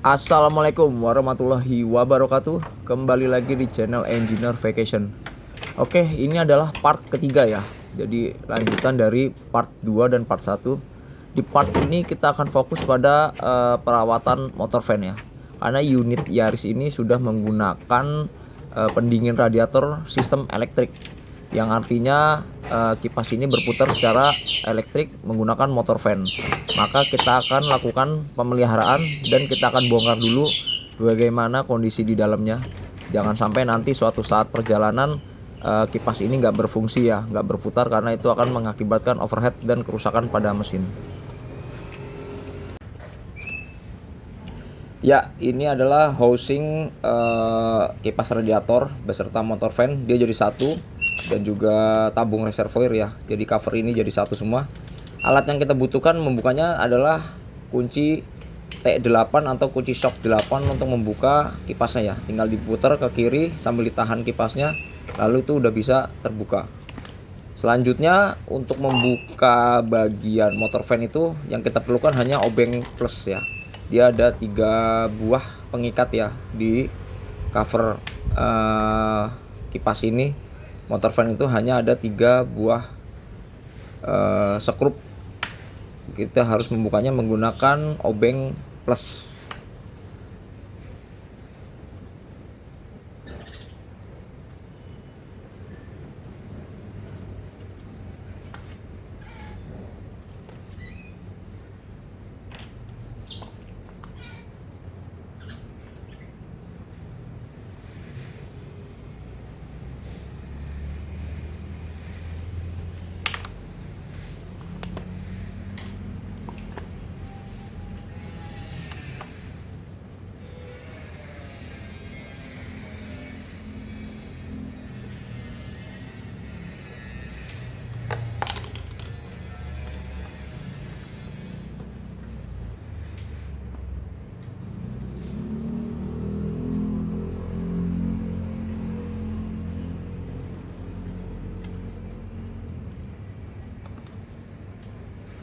Assalamualaikum warahmatullahi wabarakatuh. Kembali lagi di channel Engineer Vacation. Oke, ini adalah part ketiga ya. Jadi lanjutan dari part 2 dan part 1. Di part ini kita akan fokus pada perawatan motor van ya. Karena unit Yaris ini sudah menggunakan pendingin radiator sistem elektrik, yang artinya kipas ini berputar secara elektrik menggunakan motor fan. Maka kita akan lakukan pemeliharaan dan kita akan bongkar dulu bagaimana kondisi di dalamnya. Jangan sampai nanti suatu saat perjalanan kipas ini nggak berfungsi ya, nggak berputar, karena itu akan mengakibatkan overheat dan kerusakan pada mesin. Ya, ini adalah housing kipas radiator beserta motor fan. Dia jadi satu, dan juga tabung reservoir ya. Jadi cover ini jadi satu semua. Alat yang kita butuhkan membukanya adalah kunci T8 atau kunci shock 8 untuk membuka kipasnya ya. Tinggal diputar ke kiri sambil ditahan kipasnya, lalu itu udah bisa terbuka. Selanjutnya untuk membuka bagian motor fan itu yang kita perlukan hanya obeng plus ya. Dia ada 3 buah pengikat ya di cover kipas ini. Motor fan itu hanya ada 3 buah skrup. Kita harus membukanya menggunakan obeng plus.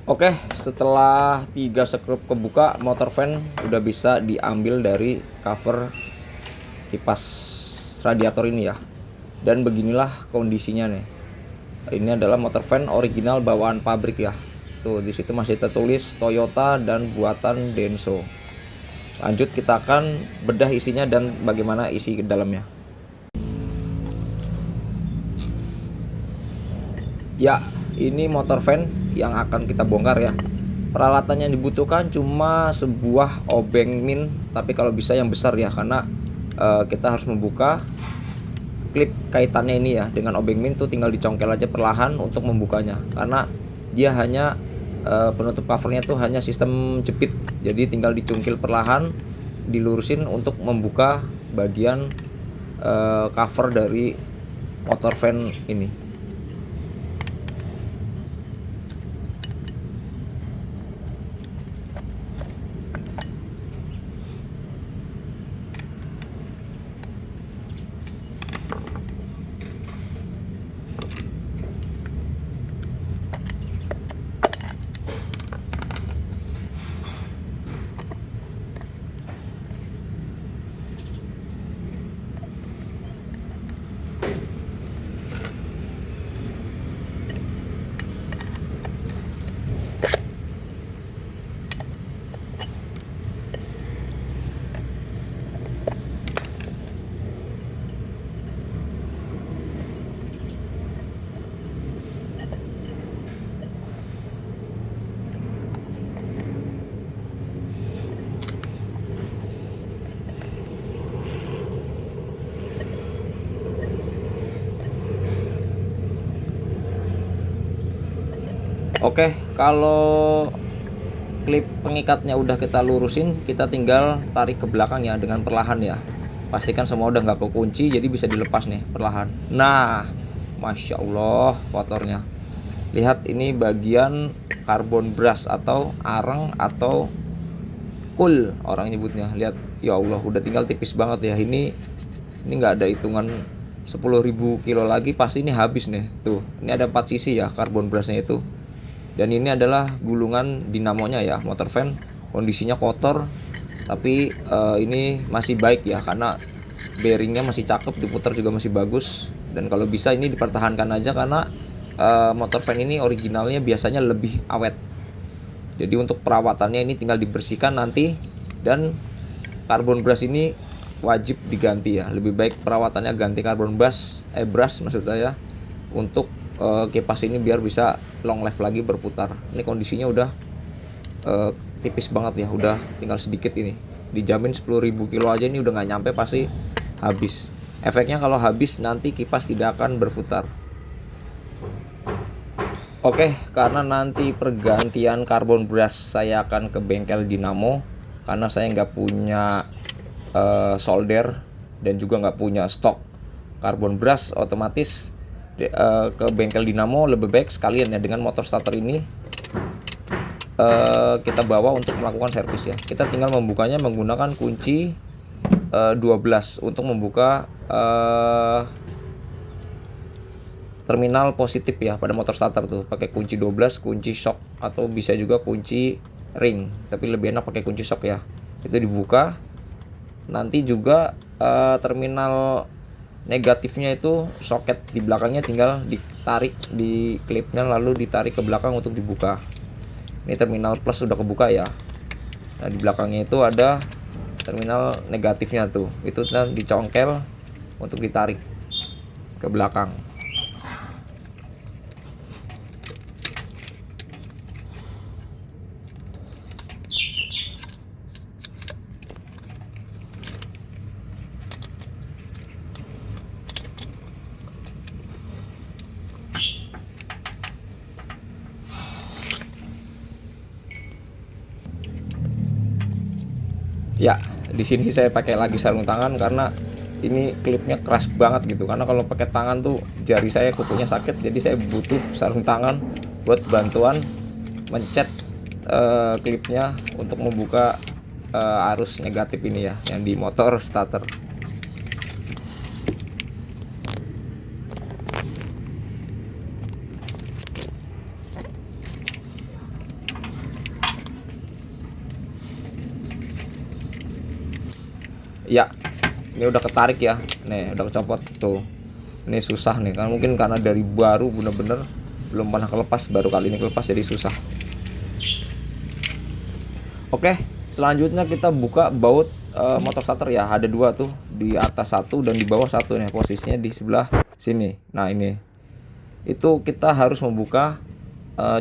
Oke, setelah 3 skrup kebuka, motor fan udah bisa diambil dari cover kipas radiator ini ya. Dan beginilah kondisinya nih. Ini adalah motor fan original bawaan pabrik ya. Tuh, di situ masih tertulis Toyota dan buatan Denso. Lanjut kita akan bedah isinya dan bagaimana isi ke dalamnya. Ya, ini motor fan yang akan kita bongkar ya. Peralatan yang dibutuhkan cuma sebuah obeng min, tapi kalau bisa yang besar ya, karena kita harus membuka klip kaitannya ini ya. Dengan obeng min tuh tinggal dicongkel aja perlahan untuk membukanya, karena dia hanya penutup covernya tuh hanya sistem jepit. Jadi tinggal dicungkil perlahan, dilurusin untuk membuka bagian cover dari motor fan ini. Oke, kalau klip pengikatnya udah kita lurusin, kita tinggal tarik ke belakang ya dengan perlahan ya. Pastikan semua udah nggak kekunci, jadi bisa dilepas nih perlahan. Nah, Masya Allah kotornya. Lihat, ini bagian karbon brush atau arang atau kul orang nyebutnya. Lihat, ya Allah, udah tinggal tipis banget ya. Ini nggak ada hitungan 10.000 kilo lagi, pasti ini habis nih. Tuh, ini ada 4 sisi ya karbon brushnya itu. Dan ini adalah gulungan dinamonya ya, motor fan. Kondisinya kotor, Tapi ini masih baik ya, karena bearingnya masih cakep, diputar juga masih bagus. Dan kalau bisa ini dipertahankan aja, karena motor van ini originalnya biasanya lebih awet. Jadi untuk perawatannya ini tinggal dibersihkan nanti, dan karbon brush ini wajib diganti ya. Lebih baik perawatannya ganti karbon brush maksud saya, untuk kipas ini biar bisa long life lagi berputar. Ini kondisinya udah tipis banget ya, udah tinggal sedikit ini. Dijamin 10.000 kilo aja ini udah nggak nyampe pasti habis. Efeknya kalau habis nanti kipas tidak akan berputar. Oke, karena nanti pergantian karbon brush saya akan ke bengkel dinamo, karena saya nggak punya solder dan juga nggak punya stok karbon brush, otomatis ke bengkel dinamo lebih baik sekalian ya dengan motor starter ini kita bawa untuk melakukan servis ya. Kita tinggal membukanya menggunakan kunci 12 untuk membuka terminal positif ya pada motor starter tuh, pakai kunci 12, kunci shock, atau bisa juga kunci ring, tapi lebih enak pakai kunci shock ya. Itu dibuka. Nanti juga terminal negatifnya itu soket di belakangnya tinggal ditarik di klipnya, lalu ditarik ke belakang untuk dibuka. Ini terminal plus sudah kebuka ya. Nah, di belakangnya itu ada terminal negatifnya tuh, itu dicongkel untuk ditarik ke belakang. Ya, di sini saya pakai lagi sarung tangan karena ini klipnya keras banget gitu. Karena kalau pakai tangan tuh jari saya, kukunya sakit, jadi saya butuh sarung tangan buat bantuan mencet klipnya untuk membuka arus negatif ini ya, yang di motor starter. Ya, ini udah ketarik ya, nih udah kecopot tuh. Ini susah nih, kan mungkin karena dari baru bener-bener belum pernah kelepas, baru kali ini kelepas jadi susah. Oke, selanjutnya kita buka baut motor starter ya. Ada dua tuh, di atas satu dan di bawah satu nih, posisinya di sebelah sini. Nah ini, itu kita harus membuka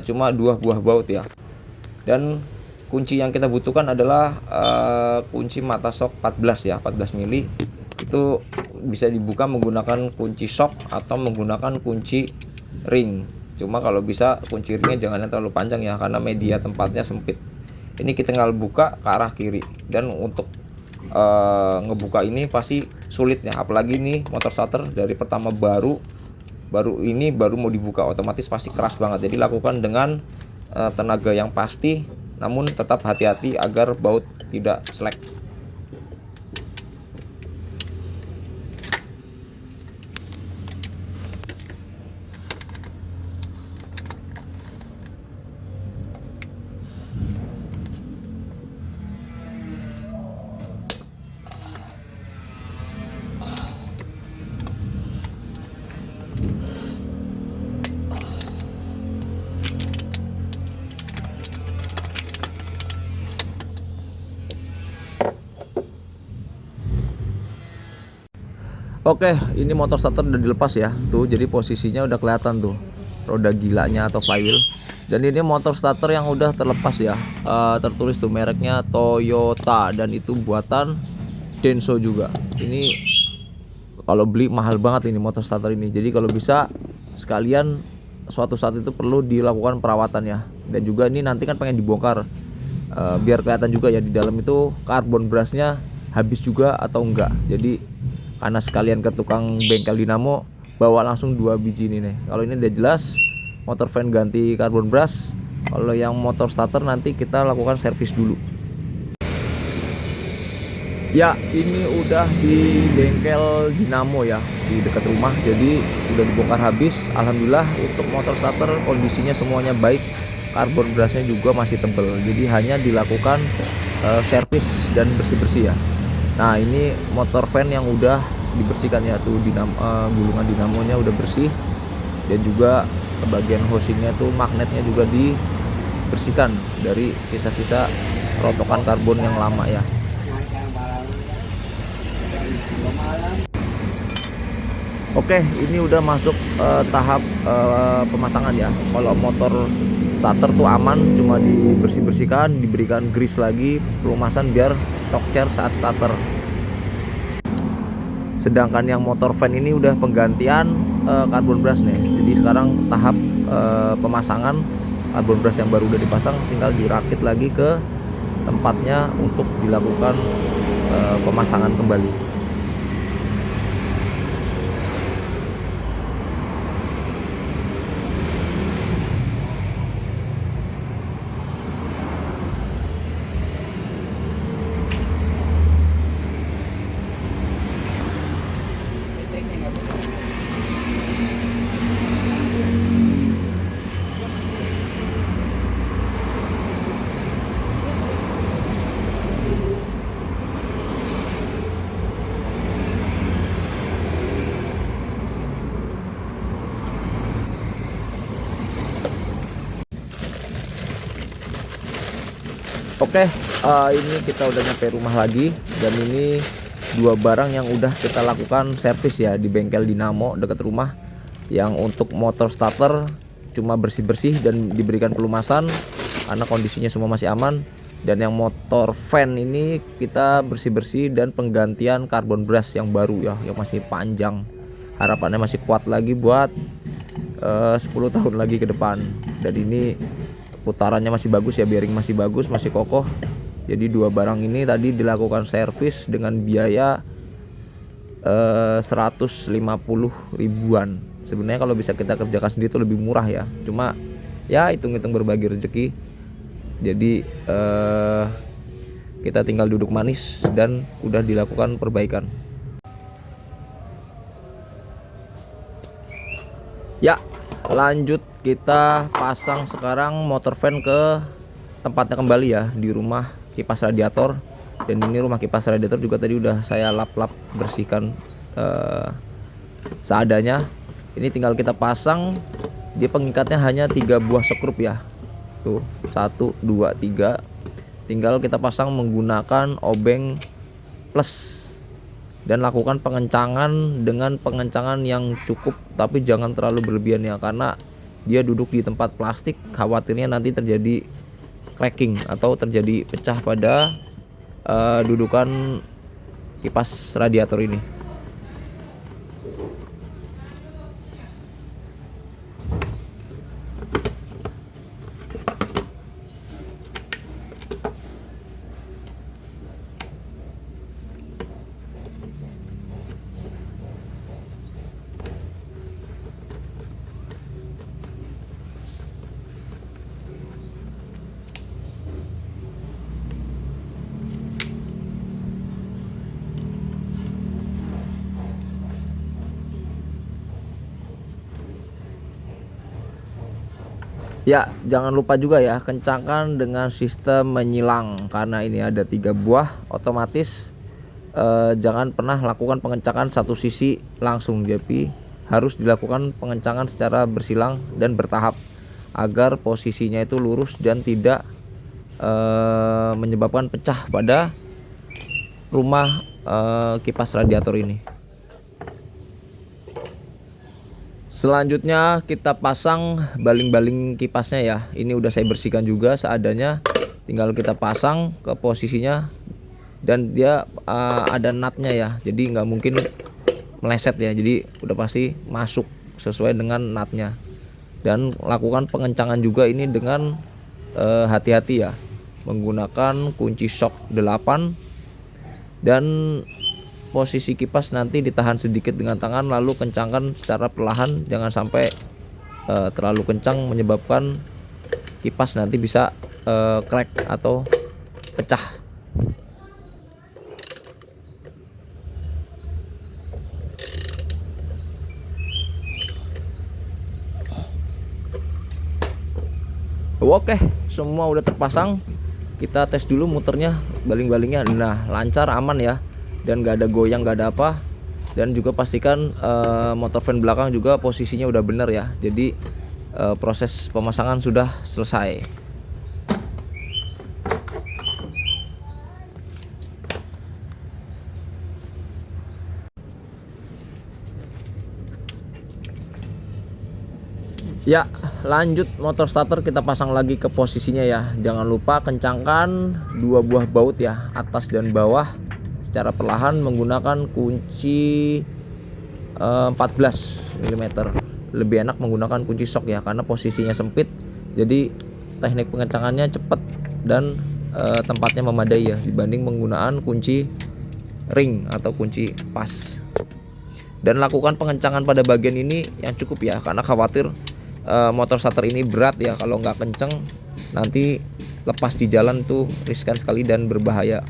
cuma 2 buah baut ya. Dan kunci yang kita butuhkan adalah kunci mata shock 14 ya, 14 mili. Itu bisa dibuka menggunakan kunci shock atau menggunakan kunci ring. Cuma kalau bisa kunci ringnya jangan yang terlalu panjang ya, karena media tempatnya sempit. Ini kita tinggal buka ke arah kiri, dan untuk ngebuka ini pasti sulit ya, apalagi nih motor starter dari pertama baru mau dibuka, otomatis pasti keras banget. Jadi lakukan dengan tenaga yang pasti, namun tetap hati-hati agar baut tidak selek. Oke, ini motor starter udah dilepas ya. Tuh, jadi posisinya udah kelihatan tuh roda gilanya atau flywheel. Dan ini motor starter yang udah terlepas ya. Tertulis tuh mereknya Toyota, dan itu buatan Denso juga. Ini kalau beli mahal banget ini motor starter ini. Jadi kalau bisa sekalian suatu saat itu perlu dilakukan perawatan ya. Dan juga ini nanti kan pengen dibongkar, biar kelihatan juga ya di dalam itu karbon brushnya habis juga atau enggak. Jadi karena sekalian ke tukang bengkel dinamo, bawa langsung 2 biji ini nih. Kalau ini udah jelas motor van ganti karbon brush. Kalau yang motor starter nanti kita lakukan servis dulu. Ya, ini udah di bengkel dinamo ya, di dekat rumah. Jadi udah dibongkar habis. Alhamdulillah untuk motor starter kondisinya semuanya baik. Karbon brushnya juga masih tebel. Jadi hanya dilakukan servis dan bersih-bersih ya. Nah ini motor fan yang udah dibersihkan ya, tuh gulungan dinamonya udah bersih, dan juga bagian housingnya tuh magnetnya juga dibersihkan dari sisa-sisa rotokan karbon yang lama ya. Oke, ini udah masuk tahap pemasangan ya. Kalau motor starter tuh aman, cuma dibersih-bersihkan, diberikan grease lagi, pelumasan biar tokcer saat starter. Sedangkan yang motor fan ini udah penggantian karbon brush nih. Jadi sekarang tahap pemasangan karbon brush yang baru udah dipasang, tinggal dirakit lagi ke tempatnya untuk dilakukan pemasangan kembali. Oke, ini kita udah nyampe rumah lagi, dan ini dua barang yang udah kita lakukan servis ya di bengkel Dinamo dekat rumah. Yang untuk motor starter cuma bersih-bersih dan diberikan pelumasan karena kondisinya semua masih aman. Dan yang motor fan ini kita bersih-bersih dan penggantian karbon brush yang baru ya, yang masih panjang. Harapannya masih kuat lagi buat 10 tahun lagi ke depan. Dan ini putarannya masih bagus ya, bearing masih bagus, masih kokoh. Jadi dua barang ini tadi dilakukan servis dengan biaya 150 ribuan. Sebenarnya kalau bisa kita kerjakan sendiri itu lebih murah ya, cuma ya hitung-hitung berbagi rezeki. Jadi kita tinggal duduk manis dan udah dilakukan perbaikan ya. Lanjut, kita pasang sekarang motor fan ke tempatnya kembali ya, di rumah kipas radiator. Dan ini rumah kipas radiator juga tadi udah saya lap-lap bersihkan seadanya. Ini tinggal kita pasang. Dia pengikatnya hanya 3 buah sekrup ya, tuh 1, 2, 3. Tinggal kita pasang menggunakan obeng plus, dan lakukan pengencangan dengan pengencangan yang cukup, tapi jangan terlalu berlebihan ya, karena dia duduk di tempat plastik, khawatirnya nanti terjadi cracking atau terjadi pecah pada dudukan kipas radiator ini. Ya, jangan lupa juga ya, kencangkan dengan sistem menyilang, karena ini ada 3 buah otomatis. Jangan pernah lakukan pengencangan satu sisi langsung, tapi harus dilakukan pengencangan secara bersilang dan bertahap agar posisinya itu lurus dan tidak menyebabkan pecah pada rumah kipas radiator ini. Selanjutnya kita pasang baling-baling kipasnya ya. Ini udah saya bersihkan juga seadanya, tinggal kita pasang ke posisinya. Dan dia ada nutnya ya, jadi nggak mungkin meleset ya, jadi udah pasti masuk sesuai dengan nutnya. Dan lakukan pengencangan juga ini dengan hati-hati ya, menggunakan kunci shock 8. Dan posisi kipas nanti ditahan sedikit dengan tangan, lalu kencangkan secara perlahan, jangan sampai terlalu kencang menyebabkan kipas nanti bisa crack atau pecah. Oke, semua udah terpasang. Kita tes dulu muternya, baling-balingnya. Nah, lancar, aman ya, dan nggak ada goyang, nggak ada apa. Dan juga pastikan motor fan belakang juga posisinya udah bener ya. Jadi proses pemasangan sudah selesai. Ya, lanjut motor starter kita pasang lagi ke posisinya ya. Jangan lupa kencangkan 2 buah baut ya, atas dan bawah secara perlahan menggunakan kunci 14 mm. Lebih enak menggunakan kunci shock ya, karena posisinya sempit. Jadi teknik pengencangannya cepat dan tempatnya memadai ya, dibanding penggunaan kunci ring atau kunci pas. Dan lakukan pengencangan pada bagian ini yang cukup ya, karena khawatir motor starter ini berat ya. Kalau nggak kenceng nanti lepas di jalan tuh riskan sekali dan berbahaya.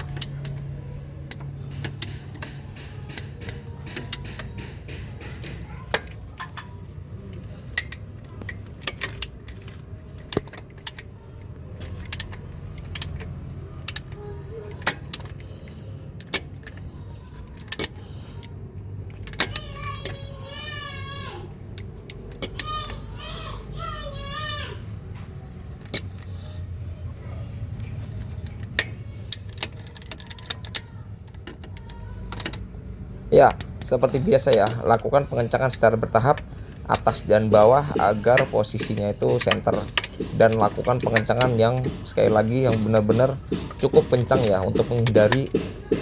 Ya, seperti biasa ya, lakukan pengencangan secara bertahap atas dan bawah agar posisinya itu center, dan lakukan pengencangan yang sekali lagi yang benar-benar cukup kencang ya, untuk menghindari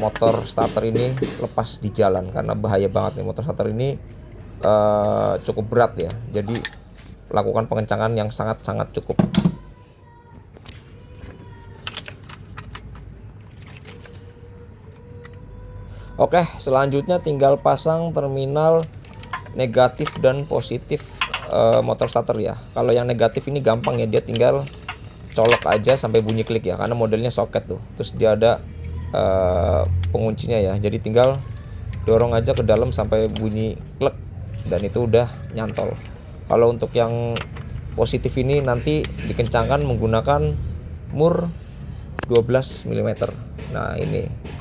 motor starter ini lepas di jalan, karena bahaya banget nih motor starter ini cukup berat ya. Jadi lakukan pengencangan yang sangat-sangat cukup. Oke, selanjutnya tinggal pasang terminal negatif dan positif motor starter ya. Kalau yang negatif ini gampang ya, dia tinggal colok aja sampai bunyi klik ya, karena modelnya soket tuh. Terus dia ada penguncinya ya, jadi tinggal dorong aja ke dalam sampai bunyi klik, dan itu udah nyantol. Kalau untuk yang positif ini nanti dikencangkan menggunakan mur 12 mm. Nah ini.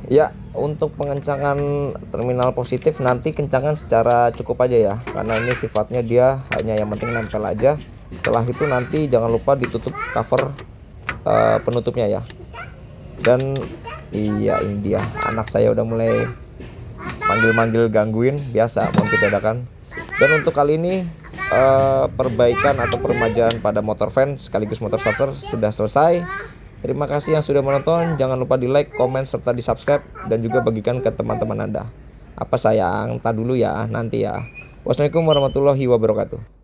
Ya, untuk pengencangan terminal positif nanti kencangan secara cukup aja ya, karena ini sifatnya dia hanya yang penting nempel aja. Setelah itu nanti jangan lupa ditutup cover penutupnya ya. Dan iya, ini dia, anak saya udah mulai manggil-manggil gangguin, biasa monkey dadakan. Dan untuk kali ini perbaikan atau peremajaan pada motor fan sekaligus motor starter sudah selesai. Terima kasih yang sudah menonton. Jangan lupa di like, komen, serta di subscribe, dan juga bagikan ke teman-teman Anda. Apa sayang, tak dulu ya, nanti ya. Wassalamualaikum warahmatullahi wabarakatuh.